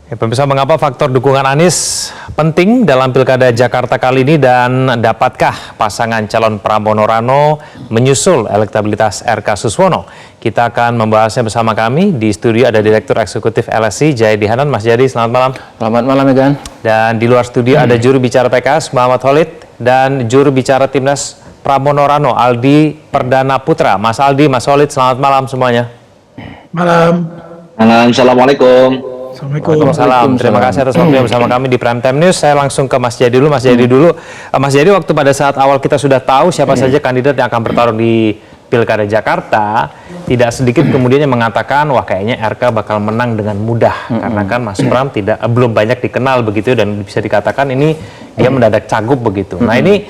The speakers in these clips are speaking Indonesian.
Ya, pemirsa, mengapa faktor dukungan Anies penting dalam Pilkada Jakarta kali ini dan dapatkah pasangan calon Pramono Rano menyusul elektabilitas RK Suswono? Kita akan membahasnya bersama kami. Di studio ada Direktur Eksekutif LSI Jayadi Hanan. Mas Jayadi, selamat malam. Selamat malam, Megan. Dan di luar studio ada juru bicara PKS Muhammad Khalid dan juru bicara Timnas Pramono Rano Aldi Perdana Putra. Mas Aldi, Mas Khalid, selamat malam semuanya. Malam. Malam, assalamualaikum. Waalaikumsalam. Terima kasih atas waktunya bersama kami di Prime Time News. Saya langsung ke Mas Jayadi dulu. Mas Jayadi dulu. Mas Jayadi, waktu pada saat awal kita sudah tahu siapa saja kandidat yang akan bertarung di Pilkada Jakarta, tidak sedikit kemudian yang mengatakan wah kayaknya RK bakal menang dengan mudah karena kan Mas Pram belum banyak dikenal begitu dan bisa dikatakan ini dia mendadak cagup begitu. Nah, ini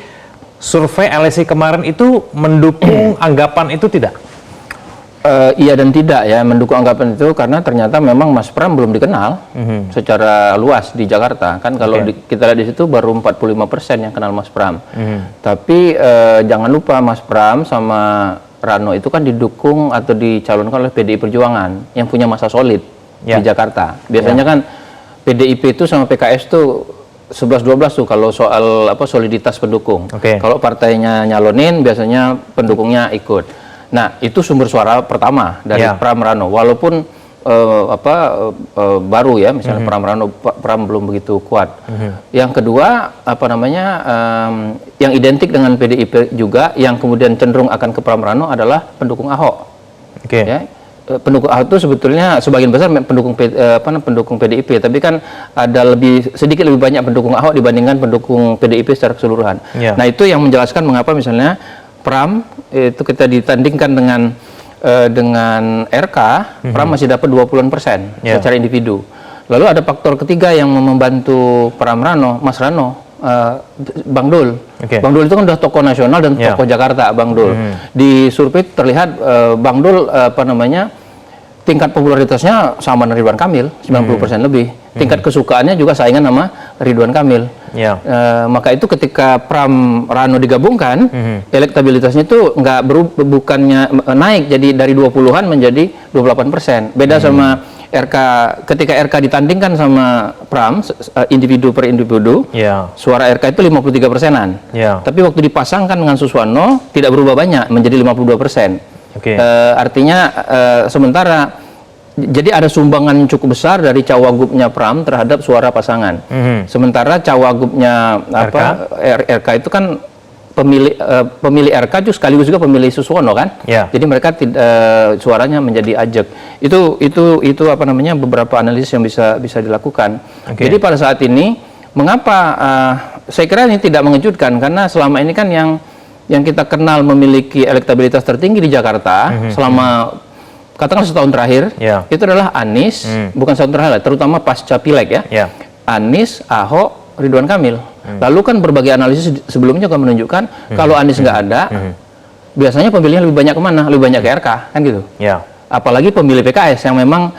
survei LSI kemarin itu mendukung anggapan itu tidak? Iya dan tidak ya, mendukung anggapan itu karena ternyata memang Mas Pram belum dikenal secara luas di Jakarta. Kan kalau kita lihat di situ baru 45% yang kenal Mas Pram. Tapi jangan lupa Mas Pram sama Rano itu kan didukung atau dicalonkan oleh PDI Perjuangan yang punya masa solid di Jakarta. Biasanya kan PDIP itu sama PKS tuh 11-12 tuh kalau soal soliditas pendukung. Kalau partainya nyalonin biasanya pendukungnya ikut. Nah, itu sumber suara pertama dari Pram Rano. Walaupun baru ya, misalnya Pram belum begitu kuat. Yang kedua, yang identik dengan PDIP juga, yang kemudian cenderung akan ke Pram Rano adalah pendukung Ahok. Ya, pendukung Ahok itu sebetulnya sebagian besar pendukung PDIP, tapi kan ada sedikit lebih banyak pendukung Ahok dibandingkan pendukung PDIP secara keseluruhan. Nah, itu yang menjelaskan mengapa misalnya Pram itu kita ditandingkan dengan RK, Pram masih dapat 20% secara individu. Lalu ada faktor ketiga yang membantu Pram Rano, Mas Rano, Bang Dul. Bang Dul itu kan udah tokoh nasional dan tokoh Jakarta, Bang Dul. Di survei terlihat Bang Dul tingkat popularitasnya sama dengan Ridwan Kamil, 90% lebih. Tingkat kesukaannya juga saingan sama Ridwan Kamil. Maka itu ketika Pram Rano digabungkan, elektabilitasnya itu bukannya naik jadi dari 20-an menjadi 28%. Beda sama RK, ketika RK ditandingkan sama Pram individu per individu, suara RK itu 53%-an. Tapi waktu dipasangkan dengan Suswono tidak berubah banyak menjadi 52%. Artinya sementara jadi ada sumbangan cukup besar dari cawagupnya Pram terhadap suara pasangan. Sementara cawagupnya RK itu kan pemilih RK juga sekaligus juga pemilih Suswono kan. Jadi mereka suaranya menjadi ajak. Itu beberapa analisis yang bisa dilakukan. Jadi pada saat ini mengapa saya kira ini tidak mengejutkan karena selama ini kan yang kita kenal memiliki elektabilitas tertinggi di Jakarta selama katakanlah setahun terakhir itu adalah Anies, bukan setahun terakhir, terutama pasca Pileg ya. Anies, Ahok, Ridwan Kamil. Lalu kan berbagai analisis sebelumnya juga menunjukkan kalau Anies nggak ada, biasanya pemilihnya lebih banyak kemana? Lebih banyak ke RK, kan gitu. Apalagi pemilih PKS yang memang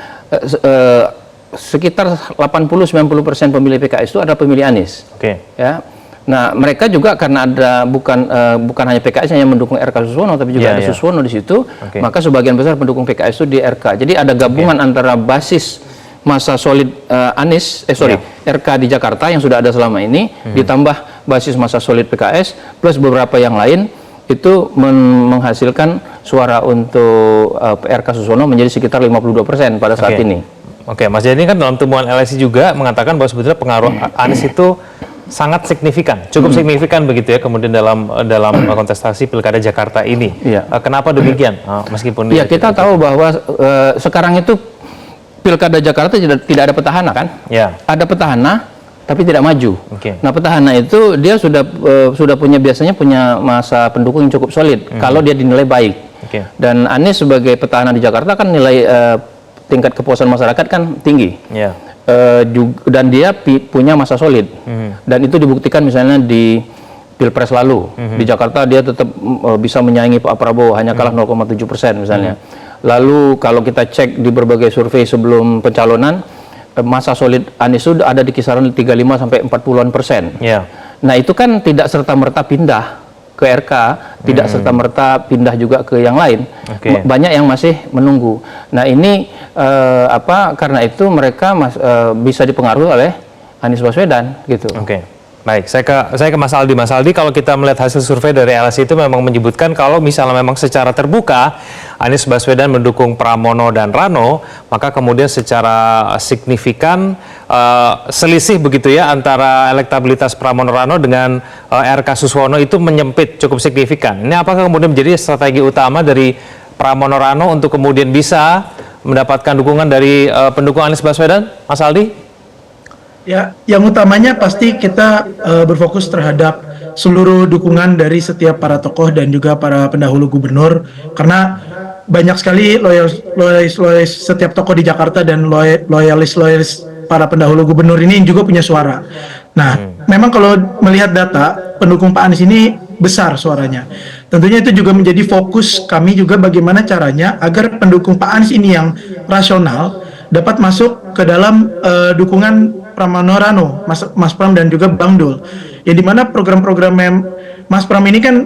sekitar 80-90% pemilih PKS itu adalah pemilih Anies. Ya. Nah, mereka juga karena ada bukan hanya PKS yang mendukung RK Suswono, tapi juga ada Suswono di situ, maka sebagian besar pendukung PKS itu di RK. Jadi ada gabungan antara basis masa solid RK di Jakarta yang sudah ada selama ini, ditambah basis masa solid PKS, plus beberapa yang lain, itu menghasilkan suara untuk RK Suswono menjadi sekitar 52% pada saat ini. Mas Jayadi, kan dalam temuan LSI juga mengatakan bahwa sebetulnya pengaruh Anies itu sangat signifikan, cukup signifikan begitu ya kemudian dalam kontestasi Pilkada Jakarta ini. Kenapa demikian? Meskipun kita tahu bahwa sekarang itu Pilkada Jakarta tidak ada petahana kan? Ada petahana tapi tidak maju. Nah, petahana itu dia sudah biasanya punya masa pendukung yang cukup solid kalau dia dinilai baik. Dan Anies sebagai petahana di Jakarta kan nilai tingkat kepuasan masyarakat kan tinggi. Dan dia punya masa solid dan itu dibuktikan misalnya di Pilpres lalu di Jakarta dia tetap bisa menyaingi Pak Prabowo, hanya kalah 0,7% misalnya. Lalu kalau kita cek di berbagai survei sebelum pencalonan, masa solid Anies sudah ada di kisaran 35-40%. Nah, itu kan tidak serta-merta pindah ke RK, tidak serta-merta pindah juga ke yang lain. Banyak yang masih menunggu. Nah ini karena itu mereka bisa dipengaruhi oleh Anies Baswedan gitu. Baik, saya ke Mas Aldi. Mas Aldi, kalau kita melihat hasil survei dari LSI itu memang menyebutkan kalau misalnya memang secara terbuka Anies Baswedan mendukung Pramono dan Rano, maka kemudian secara signifikan selisih begitu ya antara elektabilitas Pramono Rano dengan RK Suswono itu menyempit cukup signifikan. Ini apakah kemudian menjadi strategi utama dari Pramono Rano untuk kemudian bisa mendapatkan dukungan dari pendukung Anies Baswedan, Mas Aldi? Ya, yang utamanya pasti kita berfokus terhadap seluruh dukungan dari setiap para tokoh dan juga para pendahulu gubernur, karena banyak sekali loyalis setiap tokoh di Jakarta dan loyalis para pendahulu gubernur ini juga punya suara. Nah, memang kalau melihat data pendukung Pak Anies ini besar suaranya. Tentunya itu juga menjadi fokus kami juga bagaimana caranya agar pendukung Pak Anies ini yang rasional dapat masuk ke dalam dukungan Pramono Rano, Mas Pram dan juga Bang Dul. Yang dimana program-program Mas Pram ini kan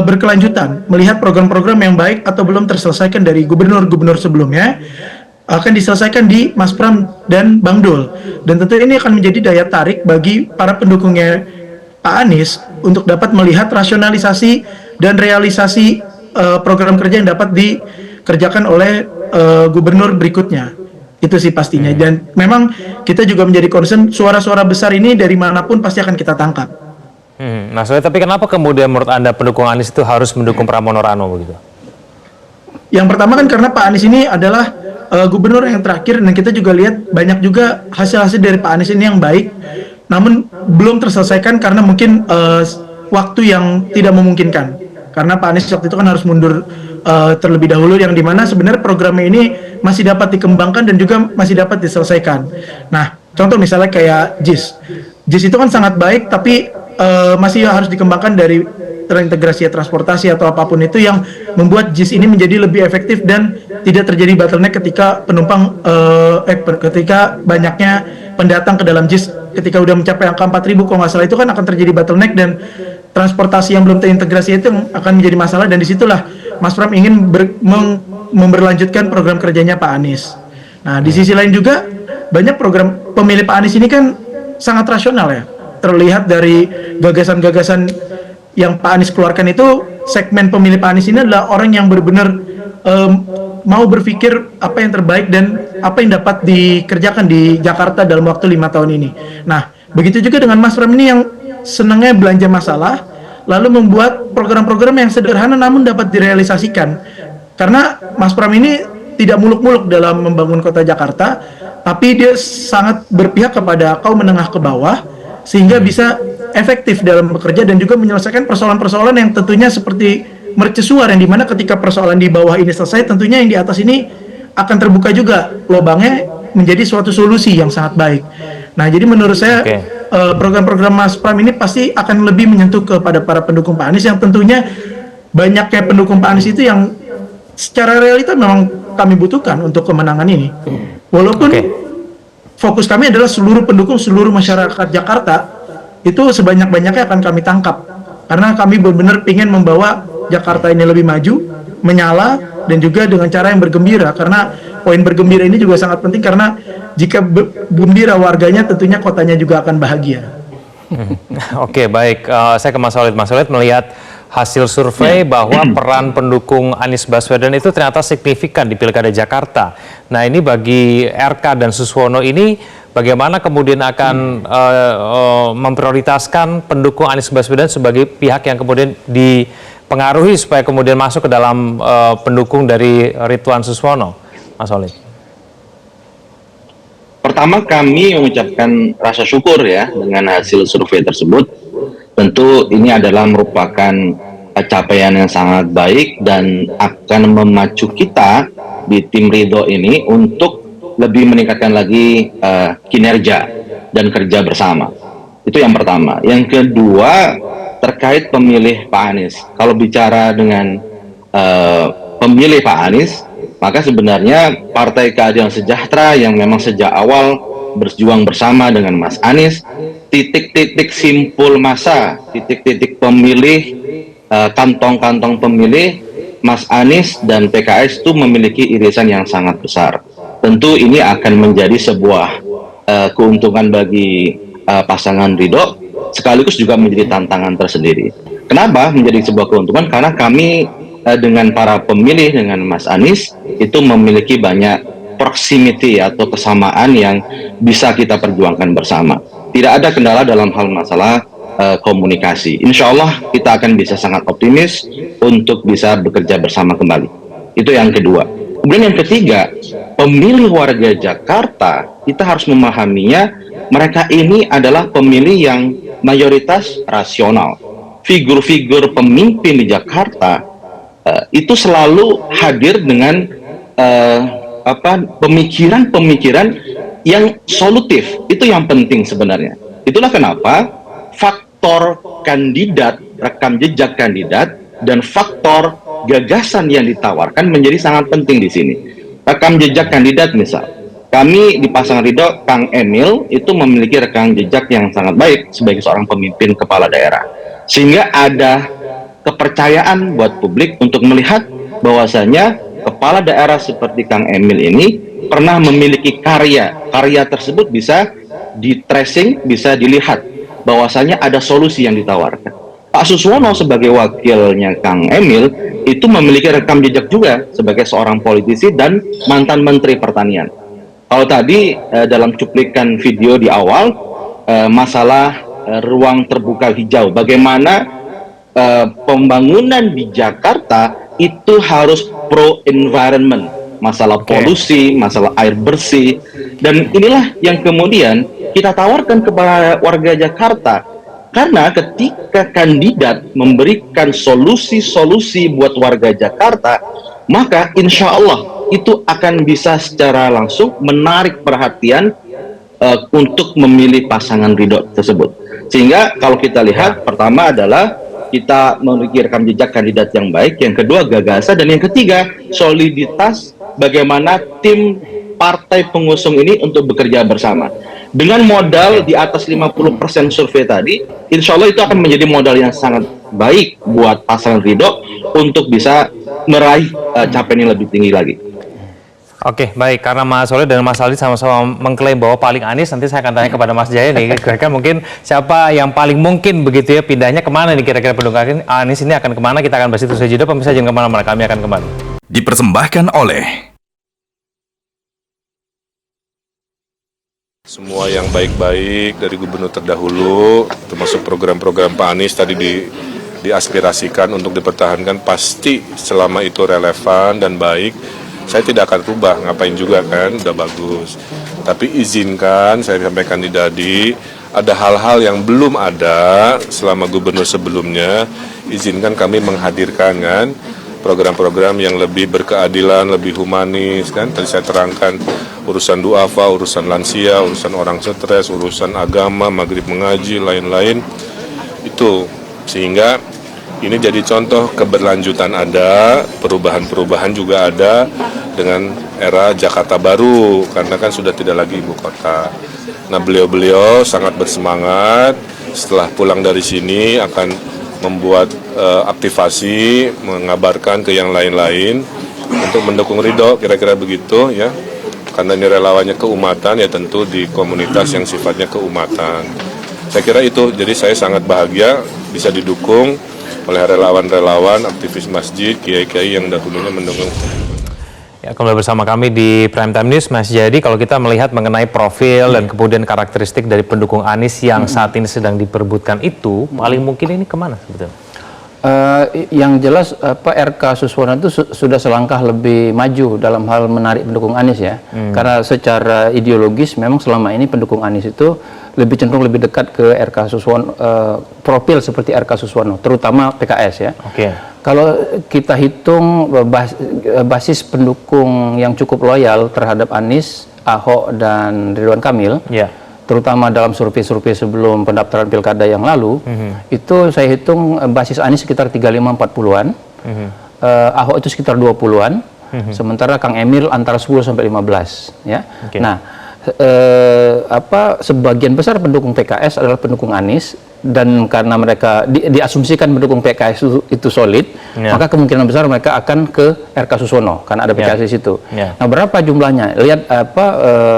berkelanjutan, melihat program-program yang baik atau belum terselesaikan dari gubernur-gubernur sebelumnya akan diselesaikan di Mas Pram dan Bang Dul. Dan tentu ini akan menjadi daya tarik bagi para pendukungnya Pak Anies untuk dapat melihat rasionalisasi dan realisasi program kerja yang dapat dikerjakan oleh gubernur berikutnya. Itu sih pastinya. Dan memang kita juga menjadi concern suara-suara besar ini dari manapun pasti akan kita tangkap. Nah, tapi kenapa kemudian menurut Anda pendukung Anies itu harus mendukung Pramono Rano begitu? Yang pertama kan karena Pak Anies ini adalah gubernur yang terakhir, dan kita juga lihat banyak juga hasil-hasil dari Pak Anies ini yang baik, namun belum terselesaikan karena mungkin waktu yang tidak memungkinkan. Karena Pak Anies waktu itu kan harus mundur terlebih dahulu, yang dimana sebenarnya programnya ini masih dapat dikembangkan dan juga masih dapat diselesaikan. Nah, contoh misalnya kayak JIS. JIS itu kan sangat baik, tapi masih harus dikembangkan dari terintegrasi transportasi atau apapun itu yang membuat JIS ini menjadi lebih efektif dan tidak terjadi bottleneck ketika penumpang ketika banyaknya pendatang ke dalam JIS. Ketika udah mencapai angka 4.000 kalau nggak salah itu kan akan terjadi bottleneck, dan transportasi yang belum terintegrasi itu akan menjadi masalah, dan disitulah Mas Pram ingin memberlanjutkan program kerjanya Pak Anies. Nah, di sisi lain juga banyak program pemilih Pak Anies ini kan sangat rasional ya. Terlihat dari gagasan-gagasan yang Pak Anies keluarkan itu, segmen pemilih Pak Anies ini adalah orang yang benar-benar mau berpikir apa yang terbaik dan apa yang dapat dikerjakan di Jakarta dalam waktu 5 tahun ini. Nah, begitu juga dengan Mas Pram ini yang senangnya belanja masalah, lalu membuat program-program yang sederhana namun dapat direalisasikan. Karena Mas Pram ini tidak muluk-muluk dalam membangun kota Jakarta, tapi dia sangat berpihak kepada kaum menengah ke bawah, sehingga bisa efektif dalam bekerja dan juga menyelesaikan persoalan-persoalan yang tentunya seperti mercusuar, yang dimana ketika persoalan di bawah ini selesai, tentunya yang di atas ini akan terbuka juga lubangnya menjadi suatu solusi yang sangat baik. Nah, jadi menurut saya program-program Mas Pram ini pasti akan lebih menyentuh kepada para pendukung Pak Anies, yang tentunya banyaknya pendukung Pak Anies itu yang secara realita memang kami butuhkan untuk kemenangan ini. Walaupun fokus kami adalah seluruh pendukung, seluruh masyarakat Jakarta itu sebanyak-banyaknya akan kami tangkap, karena kami benar-benar ingin membawa Jakarta ini lebih maju, menyala, dan juga dengan cara yang bergembira. Karena poin bergembira ini juga sangat penting, karena jika gembira warganya, tentunya kotanya juga akan bahagia. Oke, baik. Saya ke Mas Walid. Mas Walid melihat hasil survei bahwa peran pendukung Anies Baswedan itu ternyata signifikan di Pilkada Jakarta. Nah, ini bagi RK dan Suswono ini bagaimana kemudian akan memprioritaskan pendukung Anies Baswedan sebagai pihak yang kemudian dipengaruhi supaya kemudian masuk ke dalam pendukung dari Ridwan Suswono, Mas Walid? Pertama, kami mengucapkan rasa syukur ya dengan hasil survei tersebut. Tentu ini adalah merupakan capaian yang sangat baik dan akan memacu kita di tim Ridho ini untuk lebih meningkatkan lagi kinerja dan kerja bersama. Itu yang pertama. Yang kedua, terkait pemilih Pak Anies. Kalau bicara dengan pemilih Pak Anies, maka sebenarnya Partai Keadilan Sejahtera yang memang sejak awal berjuang bersama dengan Mas Anies, titik-titik simpul masa, titik-titik pemilih kantong-kantong pemilih Mas Anies dan PKS itu memiliki irisan yang sangat besar. Tentu ini akan menjadi sebuah keuntungan bagi pasangan Ridho, sekaligus juga menjadi tantangan tersendiri. Kenapa menjadi sebuah keuntungan? Karena kami dengan para pemilih, dengan Mas Anies, itu memiliki banyak proximity atau kesamaan yang bisa kita perjuangkan bersama. Tidak ada kendala dalam hal masalah komunikasi. Insya Allah kita akan bisa sangat optimis untuk bisa bekerja bersama kembali. Itu yang kedua. Kemudian yang ketiga, pemilih warga Jakarta, kita harus memahaminya, mereka ini adalah pemilih yang mayoritas rasional. Figur-figur pemimpin di Jakarta itu selalu hadir dengan pemikiran-pemikiran yang solutif. Itu yang penting sebenarnya. Itulah kenapa faktor kandidat, rekam jejak kandidat, dan faktor gagasan yang ditawarkan menjadi sangat penting di sini. Rekam jejak kandidat misal, kami di pasangan Ridho, Kang Emil itu memiliki rekam jejak yang sangat baik sebagai seorang pemimpin kepala daerah. Sehingga ada kepercayaan buat publik untuk melihat bahwasanya kepala daerah seperti Kang Emil ini pernah memiliki karya tersebut bisa di tracing, bisa dilihat bahwasanya ada solusi yang ditawarkan. Pak Suswono sebagai wakilnya Kang Emil itu memiliki rekam jejak juga sebagai seorang politisi dan mantan Menteri Pertanian. Kalau tadi dalam cuplikan video di awal masalah ruang terbuka hijau, bagaimana pembangunan di Jakarta itu harus pro environment, masalah polusi, masalah air bersih, dan inilah yang kemudian kita tawarkan kepada warga Jakarta. Karena ketika kandidat memberikan solusi-solusi buat warga Jakarta, maka insya Allah itu akan bisa secara langsung menarik perhatian untuk memilih pasangan Ridho tersebut. Sehingga kalau kita lihat, pertama adalah kita memiliki rekam jejak kandidat yang baik, yang kedua gagasan, dan yang ketiga soliditas bagaimana tim partai pengusung ini untuk bekerja bersama. Dengan modal di atas 50% survei tadi, insya Allah itu akan menjadi modal yang sangat baik buat pasangan Ridho untuk bisa meraih capaian yang lebih tinggi lagi. Oke, baik. Karena Mas Soleh dan Mas Aldi sama-sama mengklaim bahwa paling Anies, nanti saya akan tanya kepada Mas Jaya nih, kira-kira mungkin siapa yang paling mungkin begitu ya pindahnya kemana nih kira-kira pendukung Anies ini akan kemana? Kita akan bahas itu saja. Pemirsa jangan kemana-mana, kami akan kembali. Dipersembahkan oleh semua yang baik-baik dari gubernur terdahulu, termasuk program-program Pak Anies tadi diaspirasikan untuk dipertahankan, pasti selama itu relevan dan baik, saya tidak akan rubah, ngapain juga kan, udah bagus. Tapi izinkan, saya sampaikan di Dadi, ada hal-hal yang belum ada selama gubernur sebelumnya, izinkan kami menghadirkan kan, program-program yang lebih berkeadilan, lebih humanis kan. Tadi saya terangkan urusan duafa, urusan lansia, urusan orang stres, urusan agama, maghrib mengaji, lain-lain. Itu sehingga ini jadi contoh keberlanjutan ada, perubahan-perubahan juga ada dengan era Jakarta baru karena kan sudah tidak lagi ibu kota. Nah, beliau-beliau sangat bersemangat setelah pulang dari sini akan membuat aktivasi, mengabarkan ke yang lain-lain untuk mendukung Ridho, kira-kira begitu ya. Karena ini relawannya keumatan, ya tentu di komunitas yang sifatnya keumatan. Saya kira itu, jadi saya sangat bahagia bisa didukung oleh relawan-relawan, aktivis masjid, kiai-kiai yang dahulunya mendukung. Ya, kembali bersama kami di Prime Time News, Mas Jayadi. Kalau kita melihat mengenai profil dan kemudian karakteristik dari pendukung Anies yang saat ini sedang diperebutkan itu, paling mungkin ini kemana sebetulnya? Yang jelas RK Suswono itu sudah selangkah lebih maju dalam hal menarik pendukung Anies ya. Karena secara ideologis memang selama ini pendukung Anies itu lebih cenderung lebih dekat ke RK Suswono, profil seperti RK Suswono, terutama PKS ya. Kalau kita hitung basis pendukung yang cukup loyal terhadap Anies, Ahok, dan Ridwan Kamil, terutama dalam survei-survei sebelum pendaftaran pilkada yang lalu, itu saya hitung basis Anies sekitar 35-40-an, Ahok itu sekitar 20-an, sementara Kang Emil antara 10 sampai 15 ya. Nah, sebagian besar pendukung PKS adalah pendukung Anies, dan karena mereka diasumsikan pendukung PKS itu solid, maka kemungkinan besar mereka akan ke RK Susono karena ada PKS di situ. Nah, berapa jumlahnya? Lihat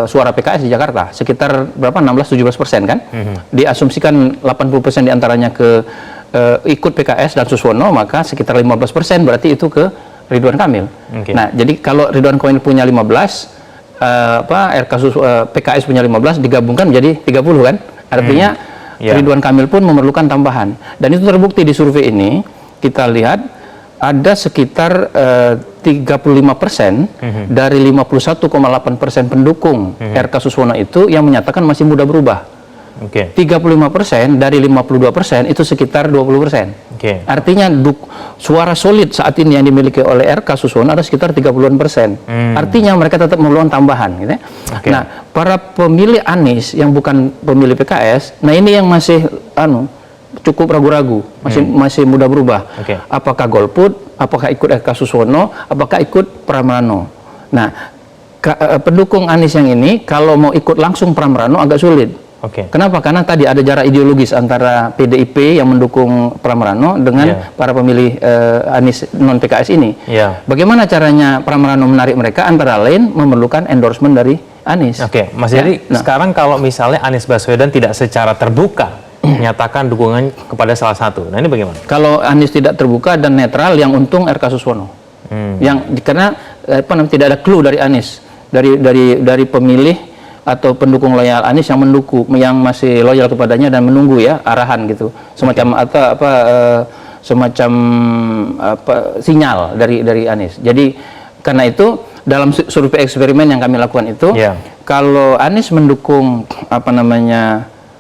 suara PKS di Jakarta sekitar berapa, 16-17% kan? Diasumsikan 80% diantaranya ke ikut PKS dan Susono, maka sekitar 15% berarti itu ke Ridwan Kamil. Nah, jadi kalau Ridwan Kamil punya 15, PKS punya 15, digabungkan menjadi 30 kan? Artinya Ridwan Kamil pun memerlukan tambahan, dan itu terbukti di survei ini. Kita lihat ada sekitar 35% dari 51,8% pendukung RK Susono itu yang menyatakan masih mudah berubah. 35% dari 52% itu sekitar 20%. Artinya suara solid saat ini yang dimiliki oleh RK Susono ada sekitar 30%. Artinya mereka tetap memerlukan tambahan. Gitu. Nah, para pemilih Anies yang bukan pemilih PKS, nah ini yang masih cukup ragu-ragu, masih mudah berubah. Apakah golput, apakah ikut RK Susono, apakah ikut Pramrano. Nah, pendukung Anies yang ini kalau mau ikut langsung Pramrano agak sulit. Kenapa? Karena tadi ada jarak ideologis antara PDIP yang mendukung Pramrano dengan para pemilih Anies non PKS ini. Bagaimana caranya Pramrano menarik mereka? Antara lain memerlukan endorsement dari Anies. Mas Jadi sekarang kalau misalnya Anies Baswedan tidak secara terbuka menyatakan dukungan kepada salah satu, nah ini bagaimana? Kalau Anies tidak terbuka dan netral, yang untung RK Susono. Karena tidak ada clue dari Anies, dari pemilih atau pendukung loyal Anies yang mendukung, yang masih loyal kepadanya dan menunggu arahan gitu, semacam sinyal dari Anies. Jadi karena itu dalam survei eksperimen yang kami lakukan itu, kalau Anies mendukung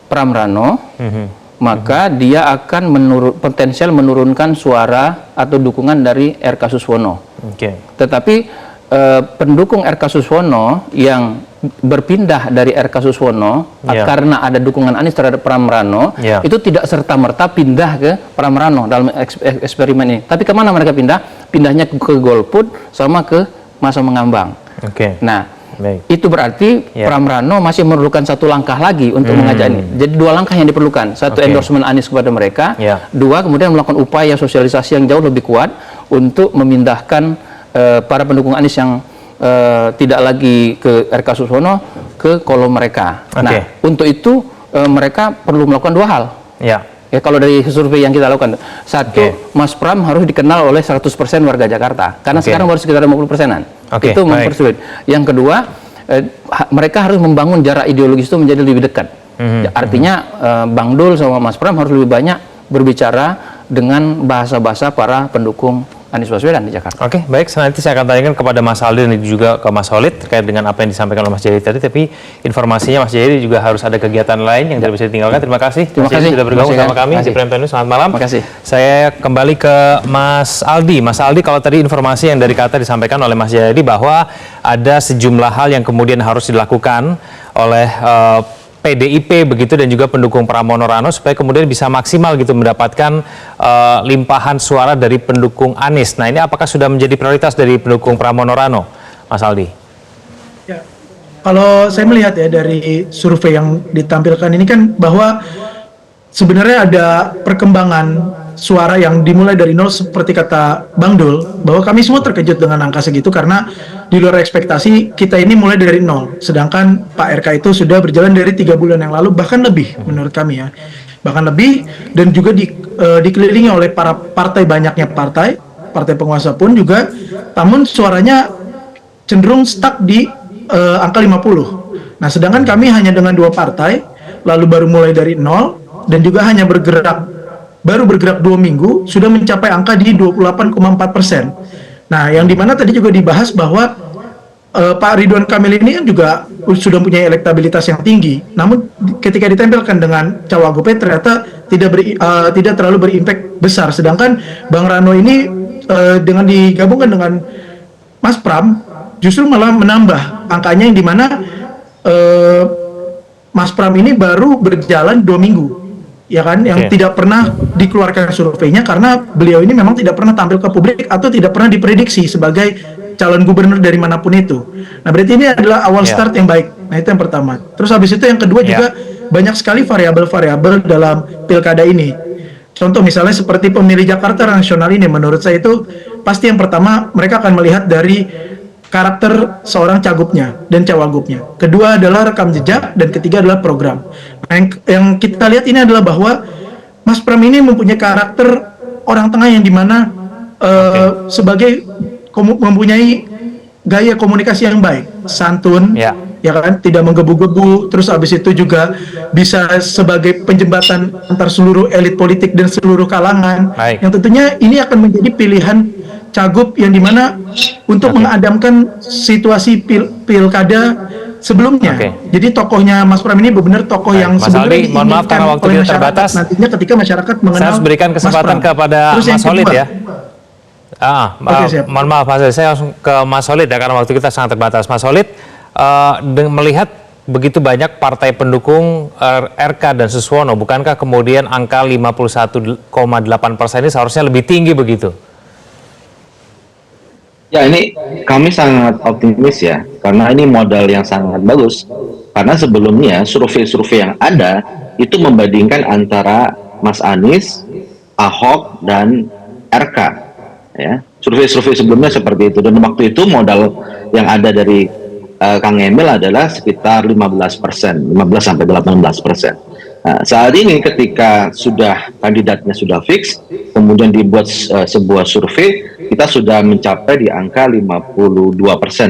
Pramrano, maka dia akan potensial menurunkan suara atau dukungan dari RK Susono. Tetapi pendukung RK Susono yang berpindah dari RK Susono karena ada dukungan Anies terhadap Pramrano, itu tidak serta-merta pindah ke Pramrano dalam eksperimen ini. Tapi kemana mereka pindah? Pindahnya ke golput sama ke masa mengambang. Nah, itu berarti Pramrano masih memerlukan satu langkah lagi untuk mengajak ini. Jadi dua langkah yang diperlukan. Satu, endorsement Anies kepada mereka. Dua, kemudian melakukan upaya sosialisasi yang jauh lebih kuat untuk memindahkan para pendukung Anies yang tidak lagi ke RK Susono ke kolom mereka. Nah, untuk itu mereka perlu melakukan dua hal. Kalau dari survei yang kita lakukan, satu, Mas Pram harus dikenal oleh 100% warga Jakarta, karena sekarang baru sekitar 50%-an. Itu mempersulit. Yang kedua, mereka harus membangun jarak ideologis itu menjadi lebih dekat. Artinya Bang Dul sama Mas Pram harus lebih banyak berbicara dengan bahasa-bahasa para pendukung Anies Baswedan di Jakarta. Baik, nanti saya akan tanyakan kepada Mas Aldi dan juga ke Mas Solid terkait dengan apa yang disampaikan oleh Mas Jayadi tadi, tapi informasinya Mas Jayadi juga harus ada kegiatan lain yang tidak bisa ditinggalkan. Terima kasih Mas Jayadi sudah bergabung sama kami di Prime Time News. Selamat malam. Terima kasih. Saya kembali ke Mas Aldi. Mas Aldi, kalau tadi informasi yang dari Kata disampaikan oleh Mas Jayadi bahwa ada sejumlah hal yang kemudian harus dilakukan oleh PDIP begitu dan juga pendukung Pramono Rano supaya kemudian bisa maksimal gitu mendapatkan limpahan suara dari pendukung Anies. Nah, ini apakah sudah menjadi prioritas dari pendukung Pramono Rano, Mas Aldi? Kalau saya melihat dari survei yang ditampilkan ini kan bahwa sebenarnya ada perkembangan suara yang dimulai dari nol seperti kata Bang Dul, bahwa kami semua terkejut dengan angka segitu karena di luar ekspektasi kita ini mulai dari nol, sedangkan Pak RK itu sudah berjalan dari 3 bulan yang lalu, bahkan lebih menurut kami bahkan lebih, dan juga dikelilingi oleh para banyaknya partai penguasa pun juga, namun suaranya cenderung stuck di angka 50. Nah, sedangkan kami hanya dengan 2 partai, lalu baru mulai dari nol, dan juga hanya baru bergerak 2 minggu sudah mencapai angka di 28,4%. Nah, yang dimana tadi juga dibahas bahwa Pak Ridwan Kamil ini kan juga sudah punya elektabilitas yang tinggi, namun ketika ditempelkan dengan Cawagup ternyata tidak terlalu berimpact besar. Sedangkan Bang Rano ini dengan digabungkan dengan Mas Pram justru malah menambah angkanya, yang dimana Mas Pram ini baru berjalan 2 minggu. Yang tidak pernah dikeluarkan surveinya karena beliau ini memang tidak pernah tampil ke publik atau tidak pernah diprediksi sebagai calon gubernur dari manapun itu. Nah, berarti ini adalah awal start yang baik. Nah, Nah, itu yang pertama. Terus habis itu yang kedua juga banyak sekali variabel-variabel dalam pilkada ini. Contoh misalnya seperti pemilih Jakarta nasional ini, menurut saya itu pasti yang pertama mereka akan melihat dari karakter seorang cagupnya dan cawagupnya. Kedua adalah rekam jejak, dan ketiga adalah program. Yang kita lihat ini adalah bahwa Mas Pram ini mempunyai karakter orang tengah yang dimana sebagai mempunyai gaya komunikasi yang baik, santun, ya kan, tidak menggebu-gebu, terus habis itu juga bisa sebagai penjembatan antar seluruh elit politik dan seluruh kalangan. Yang tentunya ini akan menjadi pilihan cagup yang dimana untuk mengadamkan situasi pilkada sebelumnya. Jadi tokohnya Mas Pram ini benar-benar tokoh yang sebenarnya mohon maaf karena waktu kita terbatas. Nantinya ketika masyarakat mengenal, saya harus berikan kesempatan kepada Mas Solid ya. Mohon maaf Mas Solid, saya langsung ke Mas Solid ya, karena waktu kita sangat terbatas. Mas Solid, melihat begitu banyak partai pendukung RK dan Suswono, bukankah kemudian angka 51,8% ini seharusnya lebih tinggi begitu? Ya, ini kami sangat optimis ya, karena ini modal yang sangat bagus. Karena sebelumnya survei-survei yang ada itu membandingkan antara Mas Anies, Ahok, dan RK. Ya, survei-survei sebelumnya seperti itu, dan waktu itu modal yang ada dari Kang Emil adalah sekitar 15%, 15 sampai 18%. Nah, saat ini ketika sudah kandidatnya sudah fix, kemudian dibuat sebuah survei, kita sudah mencapai di angka 52%,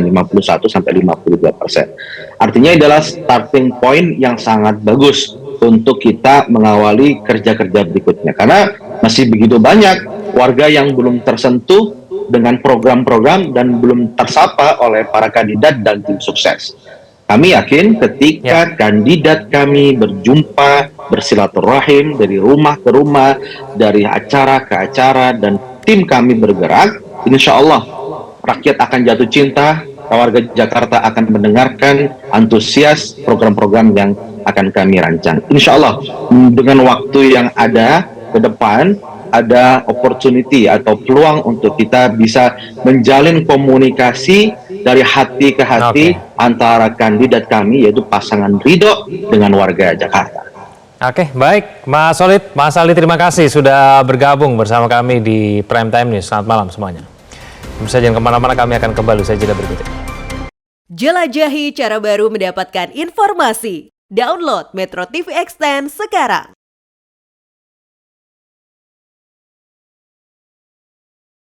51 sampai 52%. Artinya adalah starting point yang sangat bagus untuk kita mengawali kerja-kerja berikutnya, karena masih begitu banyak warga yang belum tersentuh dengan program-program dan belum tersapa oleh para kandidat dan tim sukses. Kami yakin ketika kandidat kami berjumpa, bersilaturahim dari rumah ke rumah, dari acara ke acara, dan tim kami bergerak, insya Allah rakyat akan jatuh cinta, warga Jakarta akan mendengarkan antusias program-program yang akan kami rancang. Insya Allah dengan waktu yang ada ke depan, ada opportunity atau peluang untuk kita bisa menjalin komunikasi dari hati ke hati antara kandidat kami, yaitu pasangan Ridho dengan warga Jakarta. Baik, Mas Solid, Mas Ali, terima kasih sudah bergabung bersama kami di Prime Time News. Selamat malam semuanya. Bisa jangan kemana-mana, kami akan kembali usai jeda berikutnya. Jelajahi cara baru mendapatkan informasi. Download Metro TV Extend sekarang.